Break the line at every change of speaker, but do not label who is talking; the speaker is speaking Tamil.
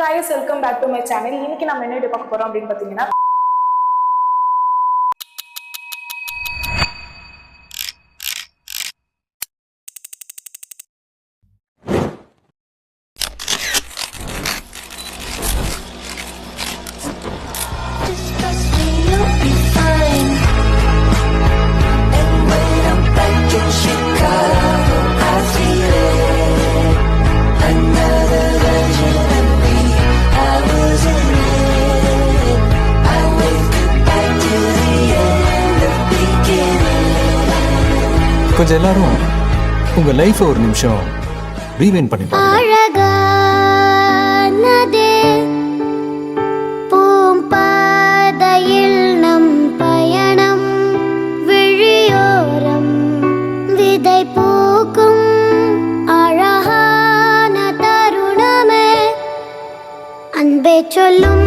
guys, welcome back to my channel. இன்னைக்கு நம்ம என்ன வீடியோ பார்க்க போறோம் அப்படினு பாத்தீங்கன்னா
கொஞ்சம் எல்லாரும் உங்க லைஃப் ஒரு நிமிஷம் ரீவைண்ட் பண்ணி பாருங்க.
பூம்பாதையில் நம் பயணம் விழியோரம் விதை பூக்கும் அழகான தருணமே அன்பே சொல்லும்